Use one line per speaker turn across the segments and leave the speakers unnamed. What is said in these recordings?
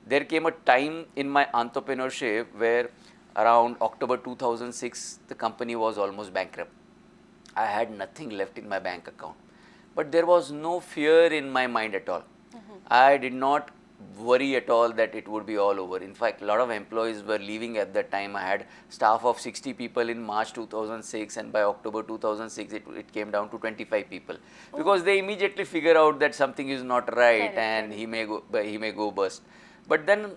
there came a time in my entrepreneurship where around October 2006, the company was almost bankrupt. I had nothing left in my bank account, but there was no fear in my mind at all. I did not worry at all that it would be all over. In fact, a lot of employees were leaving at that time. I had staff of 60 people in March 2006, and by October 2006 it came down to 25 people, because they immediately figure out that something is not right.
Correct,
And
correct.
he may go bust. But then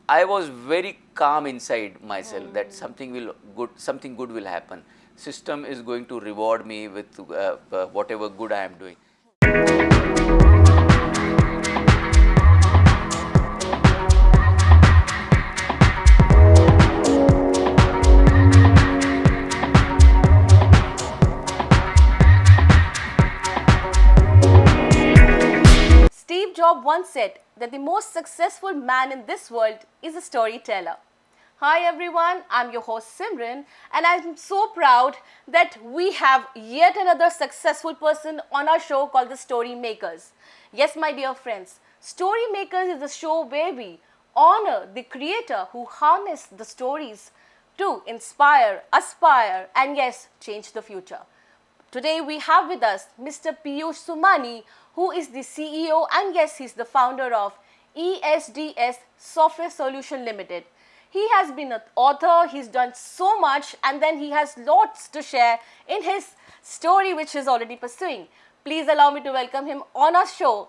I was very calm inside myself that something good will happen. System is going to reward me with whatever good I am doing.
Steve Jobs once said that the most successful man in this world is a storyteller. Hi everyone, I'm your host Simran, and I'm so proud that we have yet another successful person on our show called the Story Makers. Yes, my dear friends, Story Makers is a show where we honor the creator who harnessed the stories to inspire, aspire, and yes, change the future. Today we have with us Mr. Piyush Somani, who is the CEO and yes, he's the founder of ESDS Software Solution Limited. He has been an author, he's done so much, and then he has lots to share in his story which he's already pursuing. Please allow me to welcome him on our show,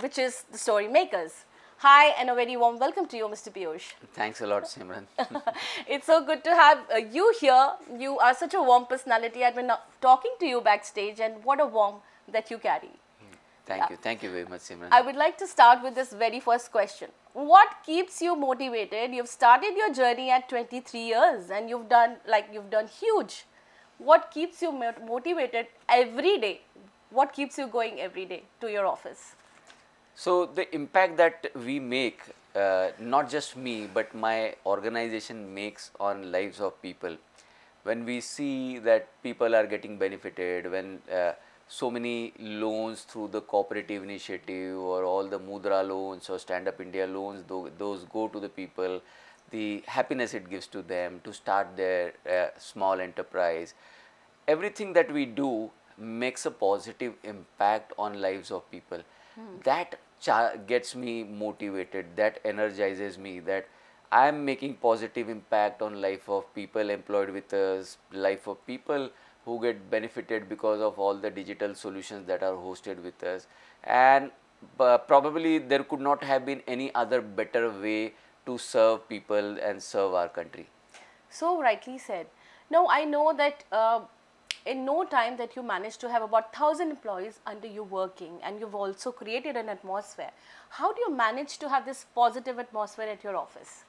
which is the Story Makers. Hi, and a very warm welcome to you, Mr. Piyush.
Thanks a lot, Simran.
It's so good to have you here. You are such a warm personality. I've been talking to you backstage, and what a warmth that you carry.
Thank you very much, Simran.
I would like to start with this very first question. What keeps you motivated? You've started your journey at 23 years and you've done huge. What keeps you motivated every day? What keeps you going every day to your office?
So the impact that we make, not just me, but my organization makes on lives of people. When we see that people are getting benefited, when so many loans through the cooperative initiative or all the Mudra loans or Stand Up India loans, those go to the people, the happiness it gives to them to start their small enterprise. Everything that we do makes a positive impact on lives of people. That gets me motivated, that energizes me, that I am making positive impact on life of people employed with us, life of people who get benefited because of all the digital solutions that are hosted with us. And probably there could not have been any other better way to serve people and serve our country.
So rightly said. Now I know that in no time that you managed to have about 1,000 employees under you working, and you've also created an atmosphere. How do you manage to have this positive atmosphere at your office?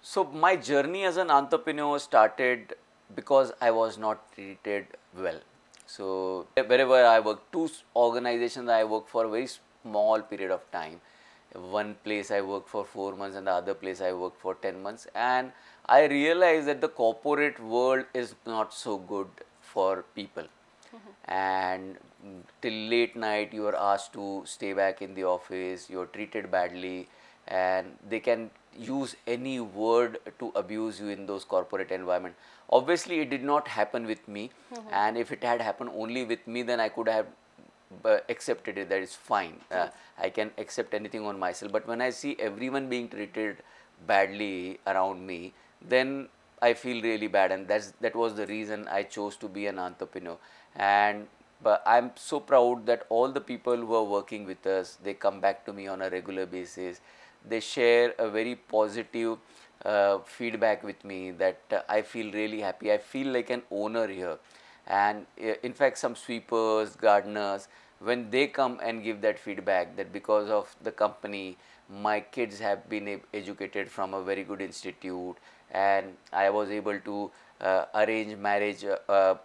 So my journey as an entrepreneur started because I was not treated well. So wherever I work, two organizations I work for a very small period of time. One place I worked for 4 months and the other place I worked for 10 months, and I realized that the corporate world is not so good for people. And till late night you are asked to stay back in the office, you are treated badly, and they can use any word to abuse you in those corporate environment. Obviously it did not happen with me, and if it had happened only with me, then I could have accepted it, that is fine. I can accept anything on myself. But when I see everyone being treated badly around me, then I feel really bad, and that was the reason I chose to be an entrepreneur. And but I'm so proud that all the people who are working with us, they come back to me on a regular basis. They share a very positive feedback with me that I feel really happy. I feel like an owner here. And in fact, some sweepers, gardeners, when they come and give that feedback that because of the company, my kids have been educated from a very good institute, and I was able to arrange marriage of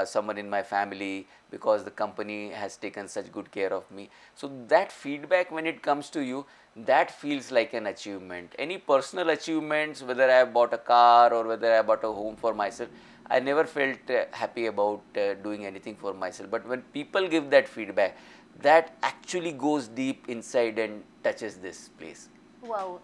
someone in my family because the company has taken such good care of me. So that feedback, when it comes to you, that feels like an achievement. Any personal achievements, whether I have bought a car or whether I bought a home for myself, I never felt happy about doing anything for myself. But when people give that feedback, that actually goes deep inside and touches this place.
Wow.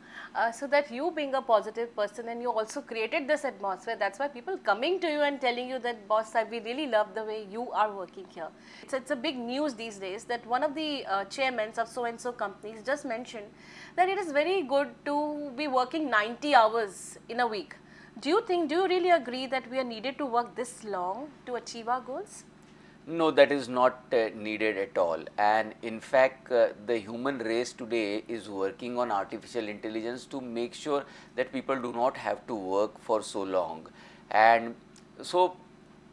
So that you being a positive person and you also created this atmosphere, that's why people coming to you and telling you that, boss, we really love the way you are working here. It's a big news these days that one of the chairmen of so-and-so companies just mentioned that it is very good to be working 90 hours in a week. Do you really agree that we are needed to work this long to achieve our goals?
No, that is not needed at all. And in fact, the human race today is working on artificial intelligence to make sure that people do not have to work for so long. And so,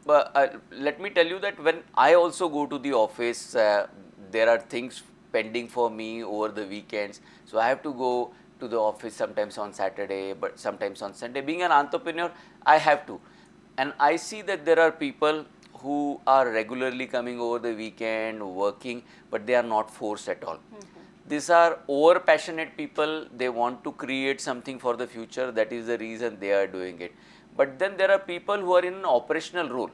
let me tell you that when I also go to the office, there are things pending for me over the weekends. So I have to go to the office sometimes on Saturday, but sometimes on Sunday. Being an entrepreneur, I have to. And I see that there are people who are regularly coming over the weekend, working, but they are not forced at all. These are over passionate people. They want to create something for the future. That is the reason they are doing it. But then there are people who are in an operational role.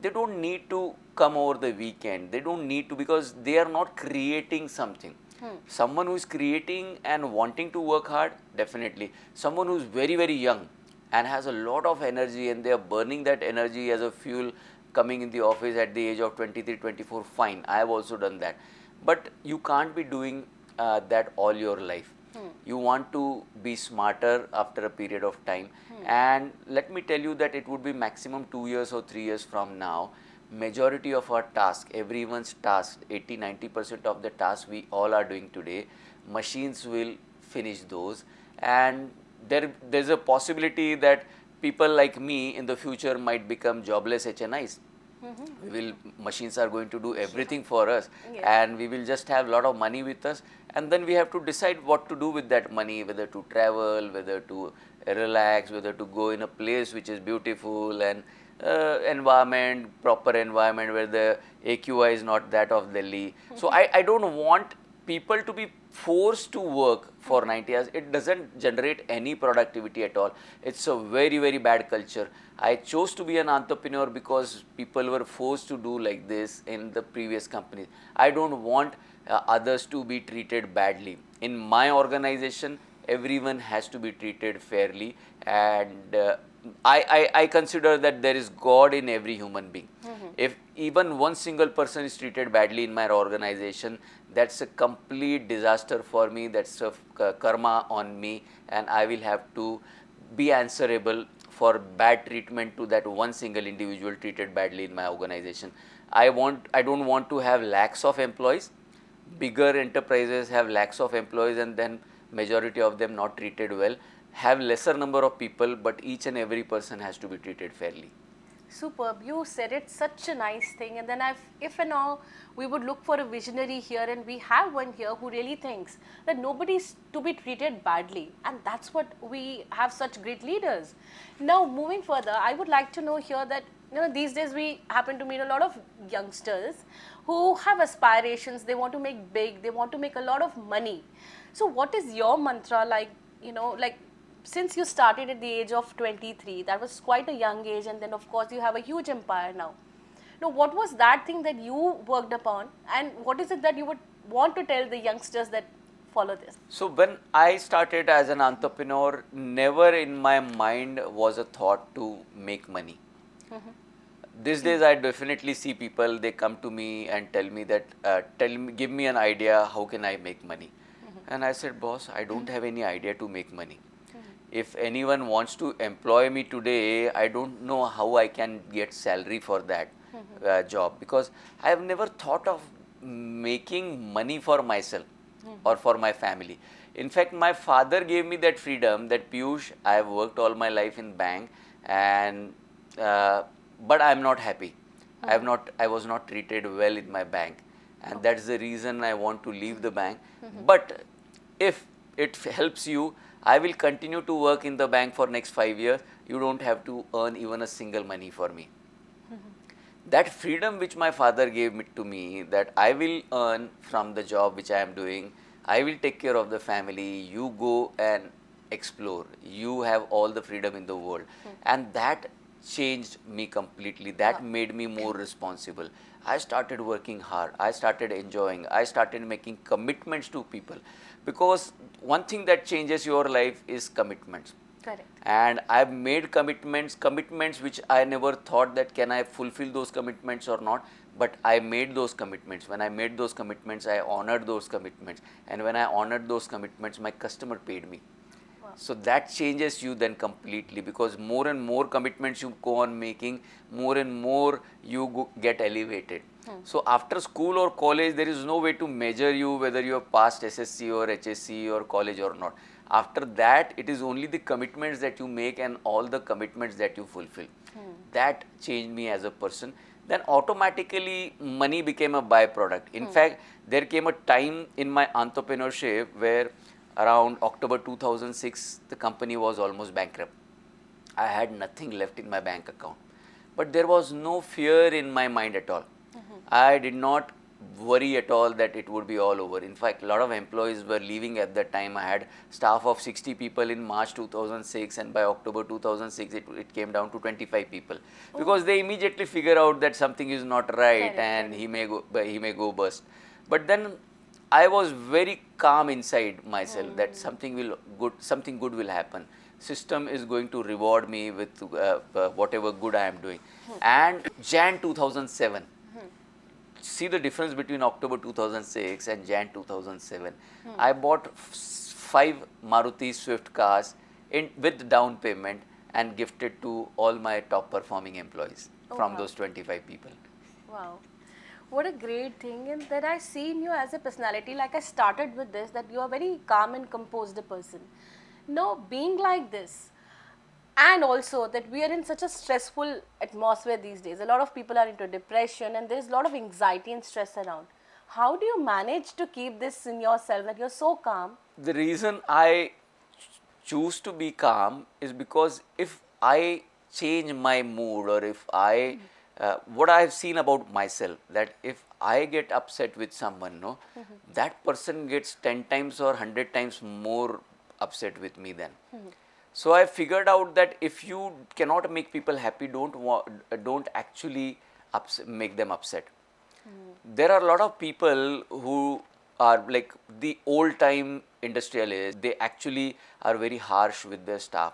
They don't need to come over the weekend. They don't need to, because they are not creating something. Someone who is creating and wanting to work hard, definitely. Someone who is very, very young and has a lot of energy and they are burning that energy as a fuel coming in the office at the age of 23, 24, fine. I have also done that. But you can't be doing that all your life. You want to be smarter after a period of time. And let me tell you that it would be maximum 2 years or 3 years from now. Majority of our task, everyone's task, 80-90% of the tasks we all are doing today, machines will finish those. And there's a possibility that people like me in the future might become jobless HNIs. Machines are going to do everything for us,
Yes.
and we will just have a lot of money with us, and then we have to decide what to do with that money, whether to travel, whether to relax, whether to go in a place which is beautiful and proper environment where the AQI is not that of Delhi. So I don't want people to be forced to work for 90 hours. It doesn't generate any productivity at all. It's a very, very bad culture. I chose to be an entrepreneur because people were forced to do like this in the previous companies. I don't want others to be treated badly. In my organization, everyone has to be treated fairly, and I consider that there is God in every human being. If even one single person is treated badly in my organization, that's a complete disaster for me. That's a karma on me, and I will have to be answerable for bad treatment to that one single individual treated badly in my organization. I don't want to have lakhs of employees. Bigger enterprises have lakhs of employees and then majority of them not treated well. Have lesser number of people, but each and every person has to be treated fairly.
Superb. You said it, such a nice thing. And then if and all, we would look for a visionary here, and we have one here who really thinks that nobody's to be treated badly. And that's what we have such great leaders. Now, moving further, I would like to know here that, these days we happen to meet a lot of youngsters who have aspirations. They want to make big, they want to make a lot of money. So what is your mantra, like, since you started at the age of 23, that was quite a young age, and then of course you have a huge empire now. Now, what was that thing that you worked upon, and what is it that you would want to tell the youngsters that follow this?
So when I started as an entrepreneur, never in my mind was a thought to make money. These days I definitely see people, they come to me and tell me that, give me an idea, how can I make money? And I said, boss, I don't have any idea to make money. If anyone wants to employ me today, I don't know how I can get salary for that job, because I have never thought of making money for myself or for my family. In fact, my father gave me that freedom that, Piyush, I have worked all my life in bank, and but I am not happy. I was not treated well in my bank, and that's the reason I want to leave the bank. But if it helps you, I will continue to work in the bank for next 5 years. You don't have to earn even a single money for me. That freedom which my father gave to me, that I will earn from the job which I am doing, I will take care of the family, you go and explore, you have all the freedom in the world. And that changed me completely. That made me more responsible. I started working hard. I started enjoying. I started making commitments to people, because one thing that changes your life is commitments.
Correct.
And I've made commitments which I never thought that can I fulfill those commitments or not, but I made those commitments. When I made those commitments, I honored those commitments, and when I honored those commitments, my customer paid me.
Wow.
So that changes you then completely, because more and more commitments you go on making, more and more you get elevated. So after school or college, there is no way to measure you whether you have passed SSC or HSC or college or not. After that, it is only the commitments that you make and all the commitments that you fulfill. That changed me as a person. Then automatically money became a byproduct. In fact, there came a time in my entrepreneurship where around October 2006, the company was almost bankrupt. I had nothing left in my bank account. But there was no fear in my mind at all. I did not worry at all that it would be all over. In fact, a lot of employees were leaving at that time. I had staff of 60 people in March 2006, and by October 2006, it came down to 25 people. Because they immediately figure out that something is not right.
Correct,
And
correct.
he may go bust. But then I was very calm inside myself that something good will happen. System is going to reward me with whatever good I am doing. And Jan 2007, see the difference between October 2006 and Jan 2007. I bought 5 Maruti Swift cars with down payment and gifted to all my top performing employees from
wow.
those 25 people.
Wow. What a great thing. And that I see in you as a personality, like I started with this, that you are very calm and composed a person. Now, being like this, and also that we are in such a stressful atmosphere these days. A lot of people are into depression and there is a lot of anxiety and stress around. How do you manage to keep this in yourself, that you're so calm?
The reason I choose to be calm is because if I change my mood, or if I, what I have seen about myself, that if I get upset with someone, no, that person gets 10 times or 100 times more upset with me then. So I figured out that if you cannot make people happy, don't actually make them upset. There are a lot of people who are like the old time industrialists. They actually are very harsh with their staff.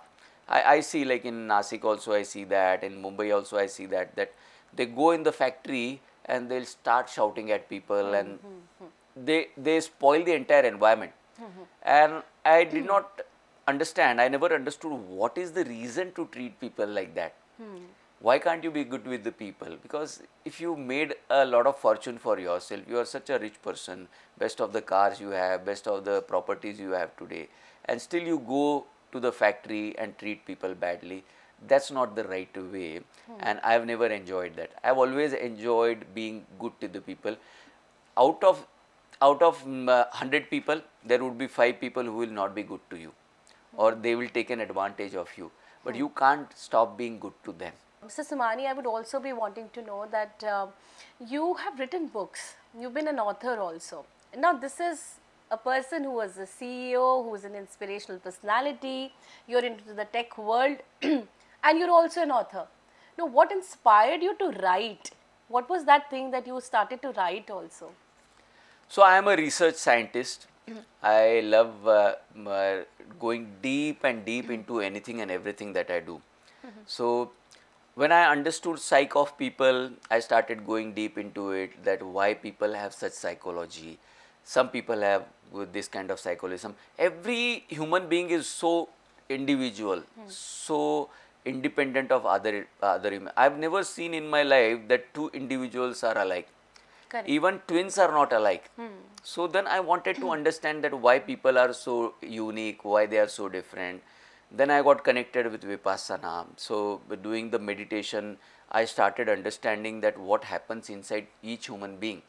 I see, like in Nasik also I see that, in Mumbai also I see that they go in the factory and they'll start shouting at people, and they spoil the entire environment. And I did not understand, I never understood what is the reason to treat people like that. Why can't you be good with the people? Because if you made a lot of fortune for yourself, you are such a rich person, best of the cars you have, best of the properties you have today, and still you go to the factory and treat people badly, that's not the right way. And I have never enjoyed that. I have always enjoyed being good to the people. Out of 100 people, there would be 5 people who will not be good to you, or they will take an advantage of you, but you can't stop being good to them.
Mr. Somani, I would also be wanting to know that you have written books. You've been an author also. Now, this is a person who was a CEO, who is an inspirational personality. You're into the tech world, and you're also an author. Now, what inspired you to write? What was that thing that you started to write also?
So I am a research scientist. I love going deep and deep into anything and everything that I do. So when I understood psyche of people, I started going deep into it, that why people have such psychology. Some people have with this kind of psychology. Every human being is so individual, so independent of other human. I've never seen in my life that 2 individuals are alike.
Correct.
Even twins are not alike. So then I wanted to understand that why people are so unique, why they are so different. Then I got connected with Vipassana. So doing the meditation, I started understanding that what happens inside each human being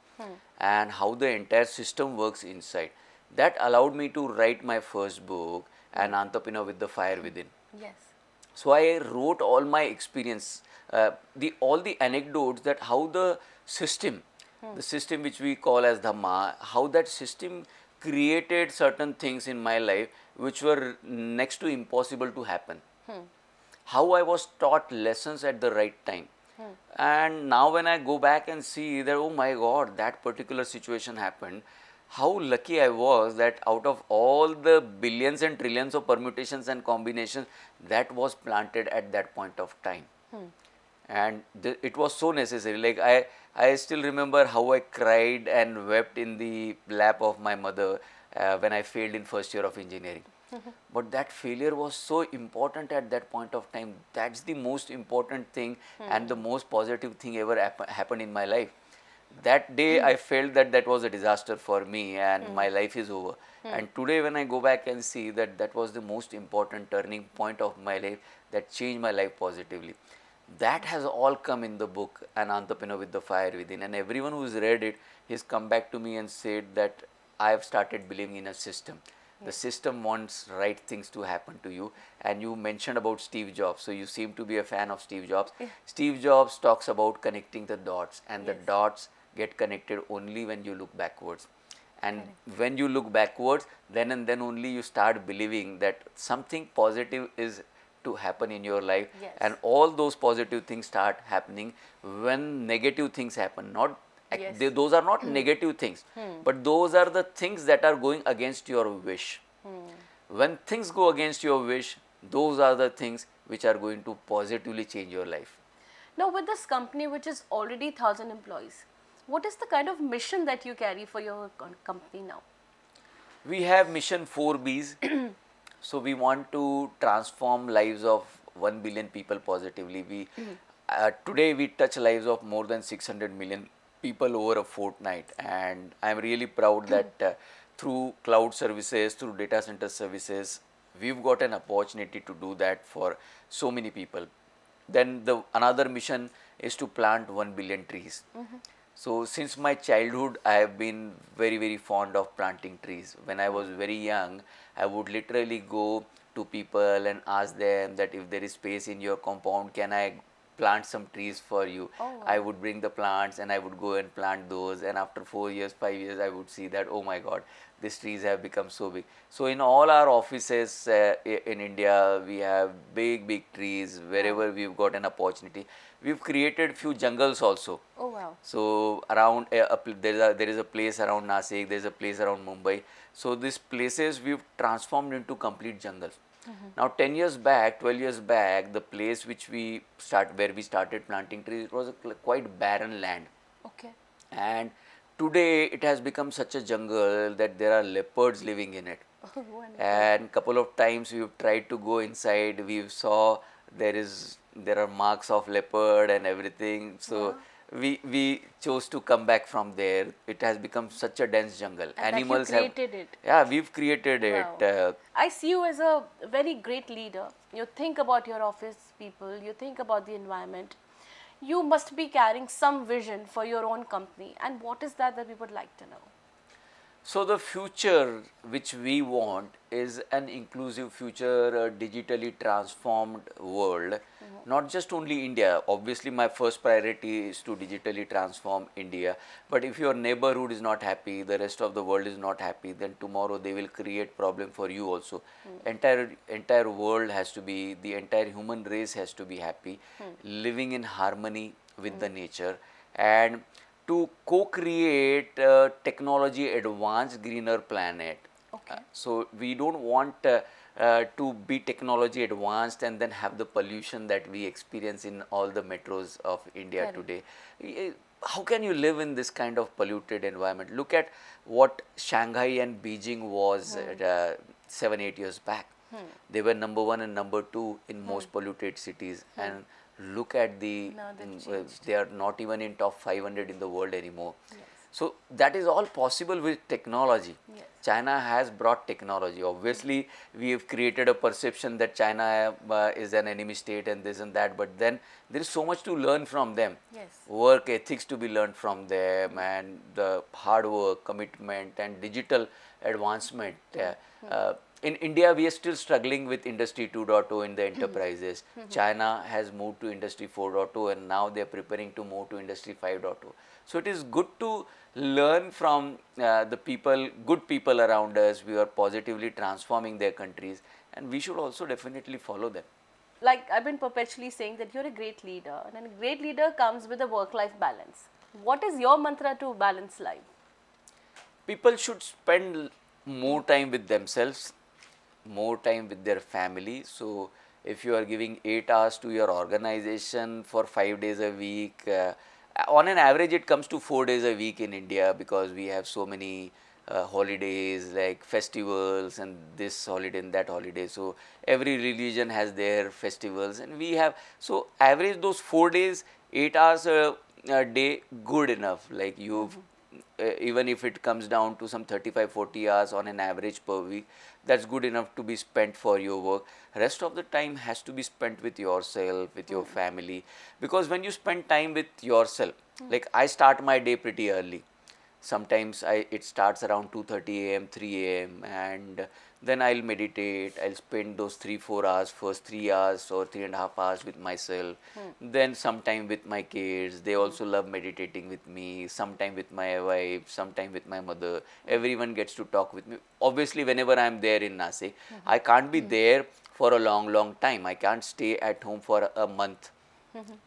and how the entire system works inside. That allowed me to write my first book, An Entrepreneur with the Fire Within.
Yes.
So I wrote all my experience, all the anecdotes, that how the system which we call as Dhamma, how that system created certain things in my life which were next to impossible to happen. How I was taught lessons at the right time. And now when I go back and see that, oh my God, that particular situation happened, how lucky I was that out of all the billions and trillions of permutations and combinations, that was planted at that point of time. And it was so necessary. Like I still remember how I cried and wept in the lap of my mother when I failed in first year of engineering. But that failure was so important at that point of time. That's the most important thing and the most positive thing ever happened in my life. That day I felt that that was a disaster for me and my life is over. And today when I go back and see that that was the most important turning point of my life that changed my life positively. That has all come in the book, An Entrepreneur with the Fire Within. And everyone who's read it, he's come back to me and said that I have started believing in a system. The system wants right things to happen to you. And you mentioned about Steve Jobs. So you seem to be a fan of Steve Jobs. Steve Jobs talks about connecting the dots, and the dots get connected only when you look backwards. And when you look backwards, then and then only you start believing that something positive is to happen in your life. And all those positive things start happening when negative things happen. Not those are not negative things, but those are the things that are going against your wish. When things go against your wish, those are the things which are going to positively change your life.
Now, with this company, which is already 1,000 employees, what is the kind of mission that you carry for your company now?
We have mission 4Bs. So we want to transform lives of 1 billion people positively. We today we touch lives of more than 600 million people over a fortnight, and I am really proud that through cloud services, through data center services, we've got an opportunity to do that for so many people. Then the another mission is to plant 1 billion trees. So since my childhood, I have been very fond of planting trees. When I was very young, I would literally go to people and ask them that if there is space in your compound, can I plant some trees for you? I would bring the plants and I would go and plant those, and after 4 years, 5 years, I would see that, oh my God, these trees have become so big. So in all our offices in India, we have big trees. Wherever we've got an opportunity, we've created few jungles also.
Oh wow.
So around there is a place around Nasik, there is a place around Mumbai. So these places we've transformed into complete jungles. Now 10 years back, 12 years back, the place which where we started planting trees, it was a quite barren land.
Okay.
And today it has become such a jungle that there are leopards living in it. And couple of times we've tried to go inside, we saw there are marks of leopard and everything. So we chose to come back from there. It has become such a dense jungle.
And
Animals
that you created it.
Yeah, we've created
Wow.
it.
I see you as a very great leader. You think about your office people, you think about the environment. You must be carrying some vision for your own company. And what is that we would like to know?
So the future which we want is an inclusive future, a digitally transformed world. Not just only India. Obviously, my first priority is to digitally transform India. But if your neighborhood is not happy, the rest of the world is not happy, then tomorrow they will create problem for you also. Entire world has to be, the entire human race has to be happy, living in harmony with the nature, and to co-create a technology advanced greener planet.
Okay.
So we don't want to be technology advanced and then have the pollution that we experience in all the metros of India today. How can you live in this kind of polluted environment? Look at what Shanghai and Beijing was 7-8 years back. They were number 1 and number 2 in most polluted cities, and look at they are not even in top 500 in the world anymore. So that is all possible with technology. China has brought technology. Obviously, we have created a perception that China is an enemy state and this and that, but then there is so much to learn from them. Work ethics to be learned from them, and the hard work, commitment, and digital advancement. In India, we are still struggling with Industry 2.0 in the enterprises. China has moved to Industry 4.0, and now they are preparing to move to Industry 5.0. So it is good to learn from the people, good people around us. We are positively transforming their countries, and we should also definitely follow them.
like I've been perpetually saying that you're a great leader, and a great leader comes with a work-life balance. What is your mantra to balance life?
People should spend more time with themselves, more time with their family. So if you are giving 8 hours to your organization for 5 days a week, on an average it comes to 4 days a week in India, because we have so many holidays like festivals and this holiday and that holiday. So every religion has their festivals, and we have, so average those 4 days, 8 hours a day, good enough. Like you've even if it comes down to some 35-40 hours on an average per week, that's good enough to be spent for your work. Rest of the time has to be spent with yourself, with your family, because when you spend time with yourself, like I start my day pretty early. Sometimes it starts around 2:30 a.m., 3 a.m., and then I'll meditate. I'll spend those 3-4 hours, first 3 hours or 3.5 hours with myself. Then sometime with my kids. They also love meditating with me. Sometime with my wife, sometime with my mother. Everyone gets to talk with me. Obviously, whenever I'm there in Nasik, I can't be there for a long time. I can't stay at home for a month.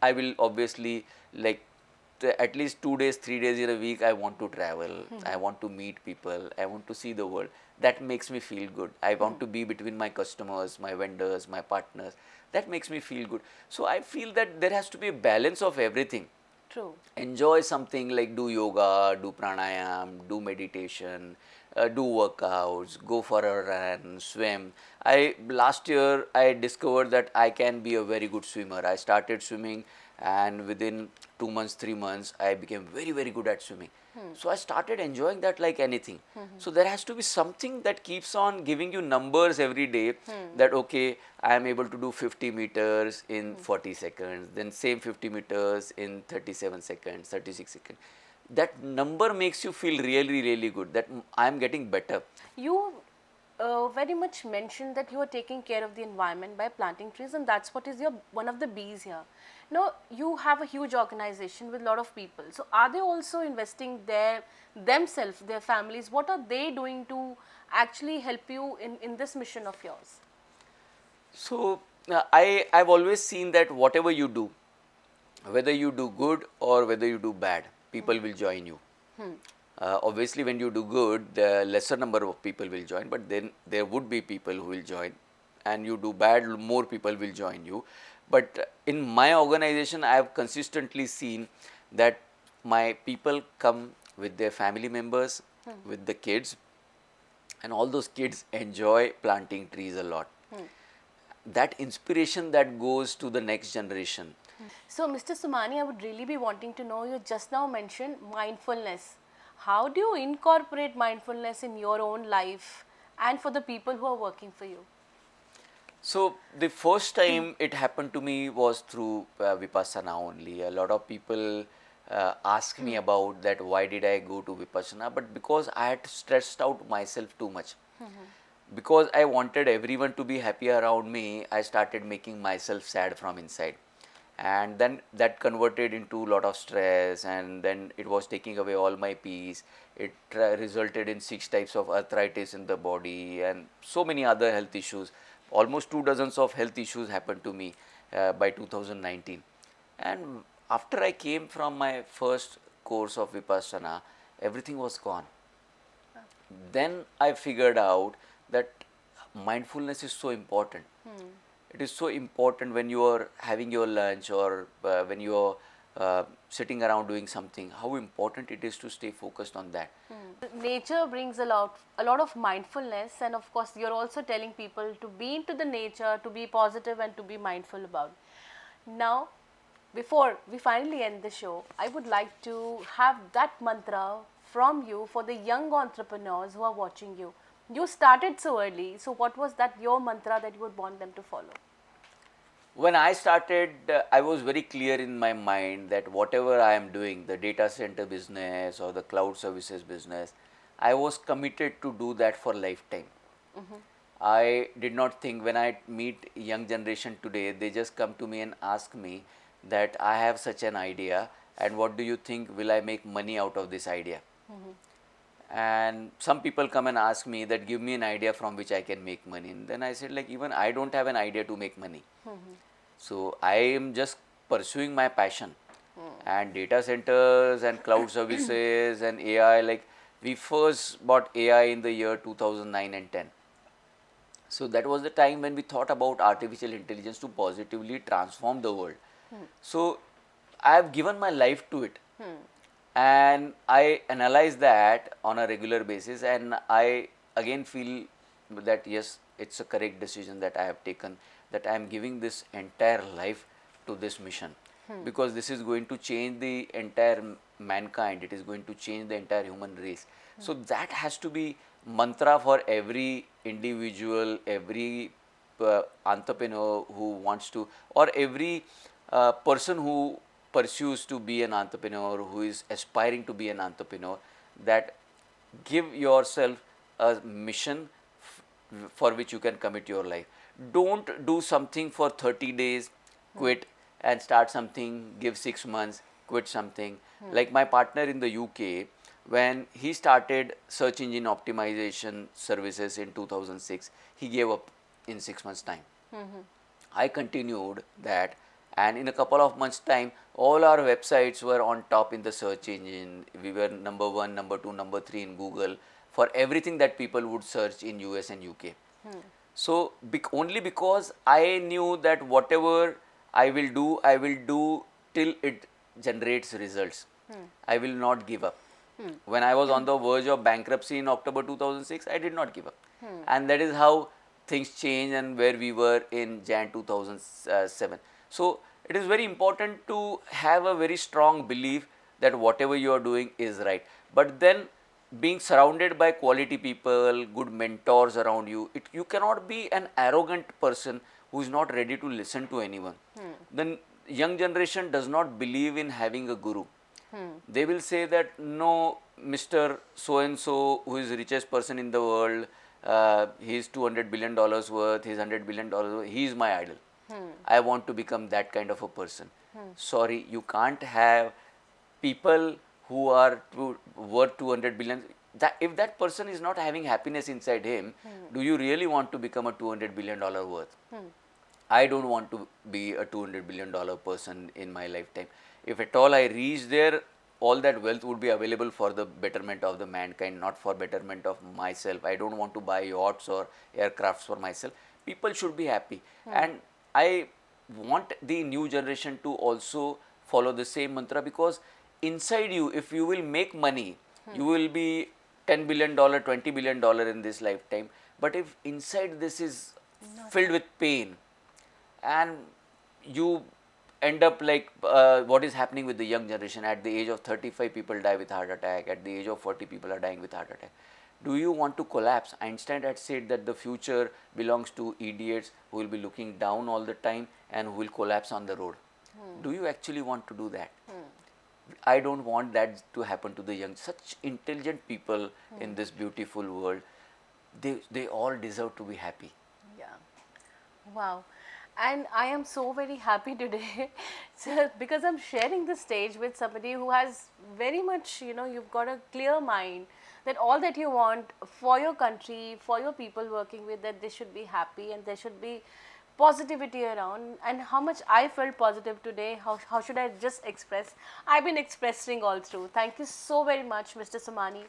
I will obviously, like, at least 2 days, 3 days in a week, I want to travel. I want to meet people. I want to see the world. That makes me feel good. I want to be between my customers, my vendors, my partners. That makes me feel good. So I feel that there has to be a balance of everything.
True.
Enjoy something like do yoga, do pranayam, do meditation, do workouts, go for a run, swim. I last year I discovered that I can be a very good swimmer. I started swimming, and within 2 months, 3 months, I became very good at swimming. So I started enjoying that like anything. So there has to be something that keeps on giving you numbers every day, that okay, I am able to do 50 meters in 40 seconds, then same 50 meters in 37 seconds, 36 seconds. That number makes you feel really good, that I am getting better.
You very much mentioned that you are taking care of the environment by planting trees, and that's what is your one of the B's here. Now, you have a huge organization with a lot of people. So, are they also investing themselves, their families? What are they doing to actually help you in this mission of yours?
So I've always seen that whatever you do, whether you do good or whether you do bad, people will join you. Obviously, when you do good, the lesser number of people will join, but then there would be people who will join, and you do bad, more people will join you. But in my organization, I have consistently seen that my people come with their family members, with the kids, and all those kids enjoy planting trees a lot. That inspiration that goes to the next generation.
So, Mr. Somani, I would really be wanting to know, you just now mentioned mindfulness. How do you incorporate mindfulness in your own life and for the people who are working for you?
So the first time it happened to me was through Vipassana only. A lot of people ask me about that, why did I go to Vipassana? But because I had stressed out myself too much. Because I wanted everyone to be happy around me, I started making myself sad from inside. And then that converted into a lot of stress, and then it was taking away all my peace. It resulted in 6 types of arthritis in the body and so many other health issues. Almost 2 dozens of health issues happened to me by 2019. And after I came from my first course of Vipassana, everything was gone. Then I figured out that mindfulness is so important. It is so important when you are having your lunch, or when you are sitting around doing something, how important it is to stay focused on that.
Nature brings a lot of mindfulness, and of course, you're also telling people to be into the nature, to be positive, and to be mindful about. Now, before we finally end the show, I would like to have that mantra from you for the young entrepreneurs who are watching you. You started so early, so what was that your mantra that you would want them to follow?
When I started, I was very clear in my mind that whatever I am doing, the data center business or the cloud services business, I was committed to do that for lifetime. I did not think, when I meet young generation today, they just come to me and ask me that I have such an idea, and what do you think, will I make money out of this idea? And some people come and ask me that give me an idea from which I can make money. And then I said, like, even I don't have an idea to make money. So I am just pursuing my passion. And data centers and cloud services and AI, like we first bought AI in the year 2009 and 10. So that was the time when we thought about artificial intelligence to positively transform the world. So I have given my life to it. And I analyze that on a regular basis, and I again feel that yes, it's a correct decision that I have taken, that I am giving this entire life to this mission, because this is going to change the entire mankind, it is going to change the entire human race. So that has to be mantra for every individual, every entrepreneur who wants to, or every person who pursues to be an entrepreneur, who is aspiring to be an entrepreneur, that give yourself a mission for which you can commit your life. Don't do something for 30 days, quit, and start something, give 6 months, quit something. Like my partner in the UK, when he started search engine optimization services in 2006, he gave up in 6 months' time. I continued that, and in a couple of months' time, all our websites were on top in the search engine. We were number 1, number 2, number 3 in Google for everything that people would search in US and UK. So only because I knew that whatever I will do till it generates results. I will not give up. When I was on the verge of bankruptcy in October 2006, I did not give up. And that is how things changed and where we were in Jan 2007. So it is very important to have a very strong belief that whatever you are doing is right. But then being surrounded by quality people, good mentors around you, you cannot be an arrogant person who is not ready to listen to anyone. The young generation does not believe in having a guru. They will say that no, Mr. So and so, who is the richest person in the world, he is $200 billion worth, he is $100 billion worth, he is my idol. I want to become that kind of a person. Sorry, you can't have people who are worth 200 billion. If that person is not having happiness inside him, do you really want to become a $200 billion worth? I don't want to be a $200 billion person in my lifetime. If at all I reach there, all that wealth would be available for the betterment of the mankind, not for betterment of myself. I don't want to buy yachts or aircrafts for myself. People should be happy. And I want the new generation to also follow the same mantra, because inside you, if you will make money, you will be $10 billion, $20 billion in this lifetime. But if inside this is filled with pain, and you end up like what is happening with the young generation, at the age of 35 people die with heart attack, at the age of 40 people are dying with heart attack. Do you want to collapse? Einstein had said that the future belongs to idiots who will be looking down all the time and who will collapse on the road. Do you actually want to do that? I don't want that to happen to the young. Such intelligent people in this beautiful world, they all deserve to be happy.
Yeah. Wow. And I am so very happy today because I'm sharing the stage with somebody who has very much, you've got a clear mind that all that you want for your country, for your people working with, that they should be happy and there should be positivity around. And how much I felt positive today, how should I just express? I've been expressing all through. Thank you so very much, Mr. Somani.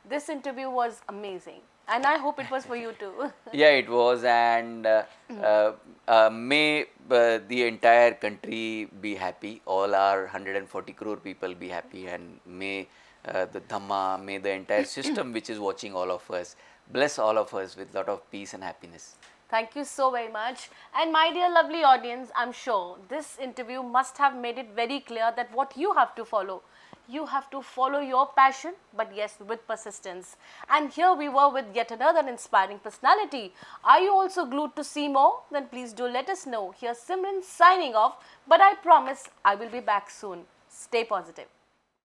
This interview was amazing. And I hope it was for you too.
Yeah, it was, and may the entire country be happy, all our 140 crore people be happy, and may the Dhamma, may the entire system which is watching all of us, bless all of us with lot of peace and happiness.
Thank you so very much. And my dear lovely audience, I'm sure this interview must have made it very clear that what you have to follow. You have to follow your passion, but yes, with persistence. And here we were with yet another inspiring personality. Are you also glued to see more? Then please do let us know. Here's Simran signing off, but I promise I will be back soon. Stay positive.